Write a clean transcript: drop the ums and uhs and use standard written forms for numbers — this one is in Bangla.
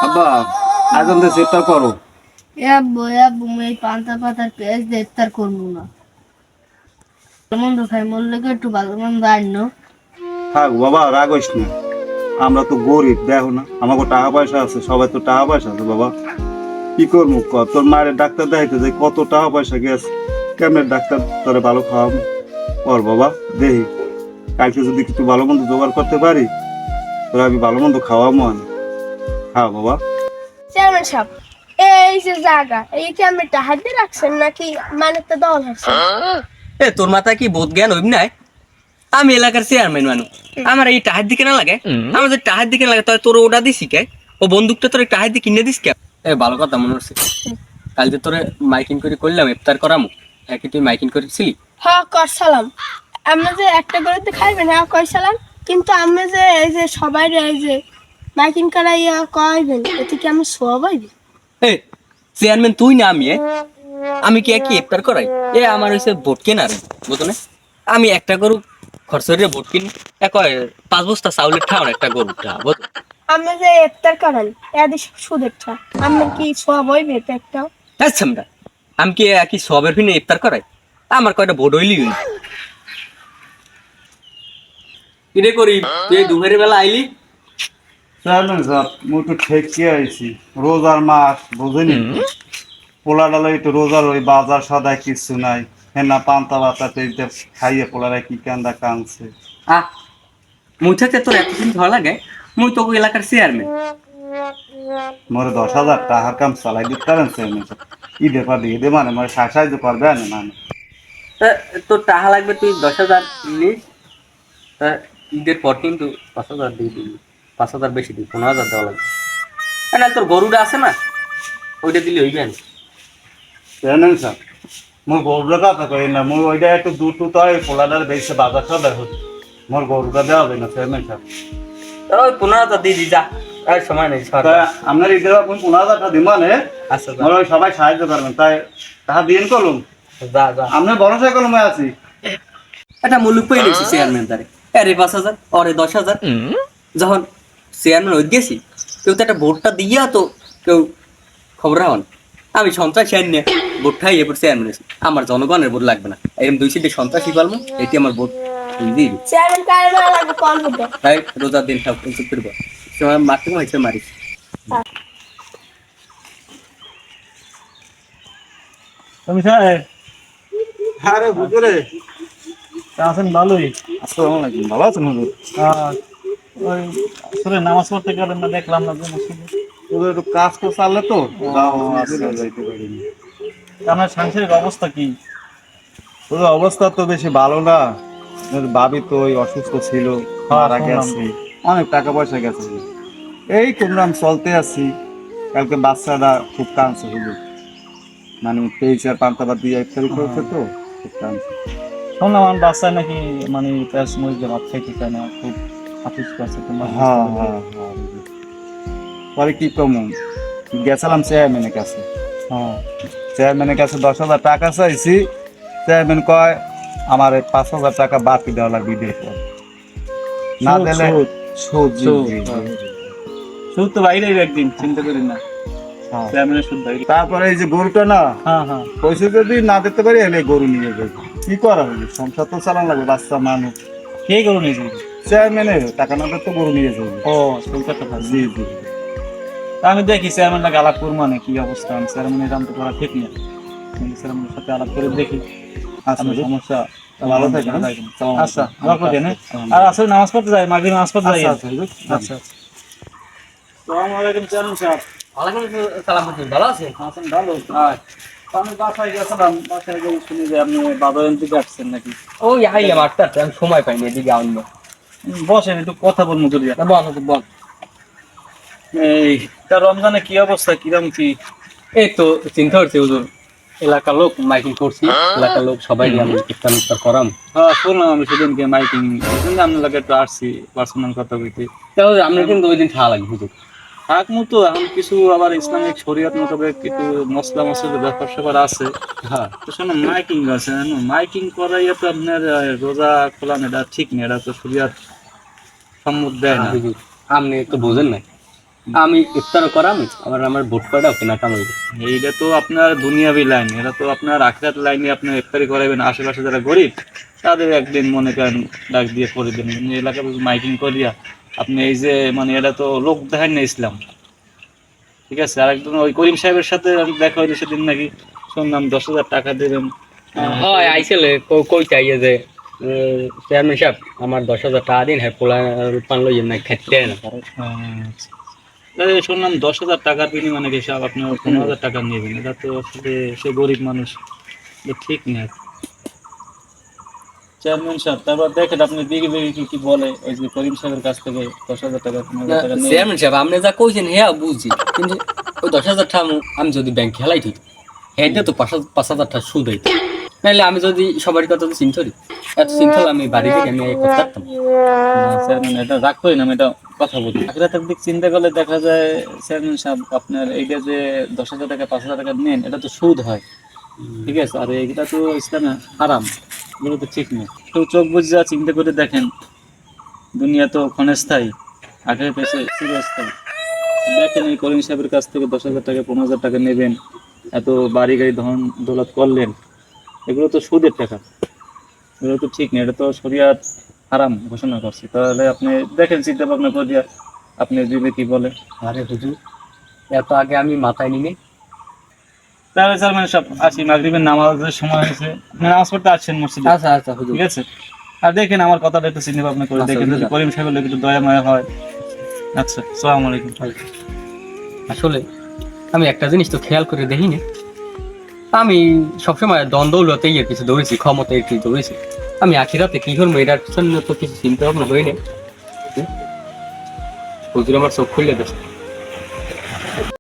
আব্বা আগাম তো সেটা করো। আব্বু এই পান্তা পাতার পেঁয়াজ দিয়ে ইফতার করবো না। ভালো মন্দ খাই মরলে একটু ভালো মন্দ আনো। থাক বাবা রাগ হইস না, আমরা তো গরিব দেখো না, আমাকে টাকা পয়সা আছে, সবাই তো টাকা পয়সা আছে বাবা। কি করবো ক, তোর মায়ের ডাক্তার দেখাইতে যাই কত টাকা পয়সা গেছে, কেমনে ডাক্তার তোরে ভালো খাওয়াবো? কর বাবা দেখি, কালকে যদি কিছু ভালো মন্দ জোগাড় করতে পারি তোরা আমি ভালো মন্দ খাওয়াবো। আমি খাও বাবা। চেয়ারম্যান সাহেব, এই যে জায়গা এই কি আপনি টাহার দিয়ে রাখছেন নাকি মানে তো দল আছে? তোর মাথায় কি বোধ জ্ঞান হইব নাই? আমি এলাকার চেয়ারম্যান মানুষ, আমার এই টাহার দিকে না লাগে। আমার যদি টাহার দিকে লাগে তাহলে তোর ওটা দিছি কে? ও বন্দুকটা তোর টাহার দিয়ে কিনে দিস কে? ভালো কথা মনে হচ্ছে, কাল যে তোরে মাইকিং করে করলাম ইফতার করামু, একই তুই মাইকিং করেছিলি? হ্যাঁ করছিলাম। আপনি যে একটা করে তো খাইবেন, হ্যাঁ করছিলাম, কিন্তু আমি যে এই যে সবাই এই যে মাইকিং করাইয়া কইবেন এতে কি আমি সব হইবে? চেয়ারম্যান তুই না আমি? আমি কি একই ইফতার করাই? আমার হইছে ভোট কেনার, বুঝো না? আমি একটা গরু খরচরে ভোট কিনি, 5 বস্তা চাউলের ঠাউন একটা গরুটা, বুঝো? আমি যে ইফতার করাই এদি সুদেরটা আমি কি সব হইবে তো একটা? আচ্ছা আমি কি একই সবের ফিনে ইফতার করাই? আমার কয়টা ভোট হইলি কিরে করি তুই দুপুরের বেলা আইলি? চেয়ারম্যান সাহেব মুই একটু ঠেকিয়ে আইছি, রোজার মাস বুঝিনি, পোলা ডালে একটু রোজার ওই বাজার সদায় কিছু নাই, হেনা পান্তা বাতা পেয়ে খাইয়ে পোলারা কি কান্দা কানছে। মুই থাকতে তোর এতদিন ভালো লাগে? মুই তো এলাকার চেয়ারম্যান। মোরে 10,000 টাকার কাম চালাই দিতে পারেন চেয়ারম্যান সাহেব, ঈদের পর ঈদে মানে মোরে সাহায্য পারবে না মানে। তোর টাকা লাগবে, তুই 10,000 নিস, ঈদের পর কিন্তু 5,000 দিয়ে দিবি। 5,000 বেশি দিবি, 15,000 দেওয়া লাগবে। না তোর গরুটা আছে না, ওইটা দিলে হইবে না। চেয়ারম্যান সাহেব মোর গরুটা কথা কই না, মোর ওইটা একটু দূর টু তো পোলাটার বেশি বাজার সদায় হচ্ছে, মোর গরুটা দেওয়া হবে না চেয়ারম্যান সাহেব। ওই 15,000 দিয়ে দি যা, আর সময় নেই। আপনার ঈদের আপনি 15,000 টাকা দিব মানে আচ্ছা মোর ওই সবাই সাহায্য করবেন, তাই টাকা দিন কলম যা যা। আপনার ভরসা কলমে আছি। একটা মুলুক পেয়ে নিয়েছি চেয়ারম্যান তারে, আরে 5,000 অরে 10,000। যখন চেয়ারম্যান হয়ে গেছি, কেউ তো একটা ভোটটা দিয়া তো কেউ খবর হন। আমি সন্ত্রাসী আইন নিয়ে ভোট খাই এরপর চেয়ারম্যান হয়েছি, আমার জনগণের ভোট লাগবে না, এরকম 2 সিটে সন্ত্রাসী পালবো, এটি আমার ভোট দিয়ে দিবি। চেয়ারম্যান কার লাগে কোন হবে? তাই রোজার দিন সব চুপ করবো, সময় মারতে হয়েছে মারিস। তুমি সাহেব হ্যাঁ রে হুজুরে, আছেন? ভালোই। আসসালামু আলাইকুম, ভালো আছেন হুজুর? ওই আসলে নামাজ পড়তে গেলেন না, দেখলাম না যে মসজিদে। হুজুর একটু কাজ করে চাললে তো আচ্ছা। যাইতে পারিনি। আপনার সাংসারিক অবস্থা কি? হুজুর অবস্থা তো বেশি ভালো না, ভাবি তো ওই অসুস্থ ছিল, মারা শুনলাম। গেছে, অনেক টাকা পয়সা গেছে। এই তোমরাম চলতে আছি। কালকে বাচ্চারা খুব কাঁদছে হুজুর, মানে পেয়েছে আর পান্তাবাদ দিয়ে ইফতারি করেছে তো খুব কাঁদছে। শুনলাম আমার বাচ্চায় নাকি মানে পেঁয়াজ মরিচ দিয়ে ভাত খাইতে চায় না, খুব অসুস্থ আছে। তোমার হ্যাঁ হ্যাঁ হ্যাঁ হুজুর। পরে কি কমু, গেছিলাম চেয়ারম্যানের কাছে, হ্যাঁ। চেয়ারম্যানের কাছে 10,000 টাকা চাইছি, চেয়ারম্যান কয় আমার এই 5,000 টাকা বাকি দেওয়া লাগবে ঈদের পর, না সুদ, দিলে সুদ। সুদ। জি, সুদ, জি, হ্যাঁ। জি। সুদ তো বাইরে একদিন, চিন্তা করেন না। হ্যাঁ। চেয়ারম্যানের সুদ বাইরে। তারপরে এই যে গরুটা না, হ্যাঁ হ্যাঁ। পয়সা যদি না দিতে পারি এলে গরু নিয়ে যাবে, কি করা হবে, সংসার তো চালানো লাগবে, বাচ্চা মানুষ। কে গরু নিয়েছে? চেয়ারম্যানের টাকা না দিলে তো গরু নিয়ে যাবে। ও সুদটা তো ভালো। জি জি। আমি দেখি চেয়ারম্যানটা আলাপ করবো, মানে কি অবস্থা। চেয়ারম্যানের দাম তো করা ঠিক নেই, চেয়ারম্যানের সাথে আলাপ করে দেখি। আচ্ছা আমি সমস্যা ভালো থাকেন। আচ্ছা দোয়া করবেন, হ্যাঁ? আর আসলে নামাজ পড়তে যাই, মাগরিব নামাজ পড়তে যাই। আচ্ছা হুজুর। আচ্ছা। আসসালামু আলাইকুম চেয়ারম্যান সাহেব। ওয়ালাইকুম সালাম, ভালো আছেন? আছেন? ভালো। আমি বাসায় গেছিলাম, বাসায় গিয়ে শুনি যে আপনি বাজারের দিকে আসছেন নাকি। ওই আইলাম আটটা, আমি সময় পাইনি এদিকে অন্য। বসেন, একটু কথা বলবো করিয়া। বল বল। এই তা রমজানে কি অবস্থা, কিরম কি? এই তো চিন্তা করছি হুজুর, এলাকার লোক মাইকিং করছি, এলাকার লোক সবাই আমি ইফতার মিফতার করাম। হ্যাঁ শুনলাম, আমি সেদিনকে মাইকিং আপনার লাগে একটু আসছি পার্সোনাল কথা বলতে। তাহলে আপনি কিন্তু ওই দিন খাওয়া লাগবে হুজুর। থাক মতো এখন কিছু আবার ইসলামিক শরীয়ত মোতাবেক কিছু মশলা মশলার ব্যাপার স্যাপার আছে। হ্যাঁ তো শোনো, মাইকিং আছে, মাইকিং করাইয়া তো আপনার রোজা খোলান, এটা ঠিক নেই, এটা তো শরীয়ত সম্মত দেয় না। হুজুর, আপনি তো বোঝেন না, আমি ইফতার করাম আবার আমার ভোট কয়টাও কেনা কামাই। এইটা তো আপনার দুনিয়াবি লাইন, এটা তো আপনার আখিরাত লাইনে আপনি ইফতারি করাবেন। আশেপাশে যারা গরিব তাদের একদিন মনে করেন ডাক দিয়ে করে দেন, কিন্তু এলাকা মাইকিং করিয়া আপনি এই যে মানে এটা তো লোক দেখায় না ইসলাম। ঠিক আছে, আরেকজন ওই করিম সাহেবের সাথে আমি দেখা হইলো সেদিন, নাকি শুনলাম 10,000 টাকা দেবেন। হয় আইসলে কই চাইয়ে যে চেয়ারম্যান সাহেব আমার 10,000 টাকা দিন, হ্যাঁ পোলা পান লইয়েন না খেতে না। শুনলাম 10,000 টাকার বিনিময়ে নাকি সাহেব আপনি 15,000 টাকা নেবেন। এটা তো আসলে সে গরিব মানুষ, এটা ঠিক না। চেয়ারম্যান সাহেব তারপর দেখেন আপনি বিগে বিগে কি কি বলে ওই যে করিম সাহেবের কাছ থেকে 10,000 টাকা 15,000 টাকা নিয়ে। চেয়ারম্যান সাহেব আপনি যা কইছেন হ্যাঁ বুঝছি, কিন্তু ওই 10,000 টাকা আমি যদি ব্যাংক খেলাই দিত হ্যাঁ তো 5,000 টাকা সুদ হইত। নাহলে আমি যদি সবার কথা তো চিন্তা করি, এত চিন্তা আমি বাড়ি থেকে আমি করতাম। চেয়ারম্যান এটা রাগ করি না, আমি এটা কথা বলি। আখিরাতের দিক চিন্তা করলে দেখা যায় চেয়ারম্যান সাহেব আপনার এইটা যে 10,000 টাকা 5,000 টাকা নেন, এটা তো সুদ হয়। ঠিক আছে, আর এইটা তো ইসলামে হারাম, এগুলো তো ঠিক নেই। তো চোখ বুঝে চিন্তা করে দেখেন, দুনিয়া তো ক্ষণস্থায়ী, আগের পেছে চিরস্থায়ী। দেখেন এই করিম সাহেবের কাছ থেকে 10,000 টাকা 15,000 টাকা নেবেন, এত বাড়ি গাড়ি ধন দৌলত করলেন, এগুলো তো সুদের টাকা, এগুলো তো ঠিক নেই। এটা তো শরিয়াত হারাম ঘোষণা করছে। তাহলে আপনি দেখেন চিন্তা ভাবনা করিয়া আপনি দিলে কি বলে। আরে হুজুর, এত আগে আমি মাথায় নিয়ে তাহলে স্যার মানে সব আসি, মাগরিবের নামাজের সময় হয়েছে, আপনি নামাজ পড়তে আসছেন মসজিদে। আচ্ছা আচ্ছা হুজুর, ঠিক আছে, আর দেখেন আমার কথাটা একটু চিন্তা ভাবনা করে আচ্ছা, দেখেন, যদি বুঝলাম। করিম সাহেবের লোক একটু দয়া মায়া হয়। আচ্ছা, আসসালামু আলাইকুম। আসলে আমি একটা জিনিস তো খেয়াল করে দেখিনি, আমি সবসময় দ্বন্দ্বলতে এর কিছু দৌড়েছি, ক্ষমতায় কিছু দৌড়েছি। আমি আখিরাতে কি করবো এটার জন্য তো কিছু চিন্তা ভাবনা হয়নি। হুজুর আমার চোখ খুললে গেছে।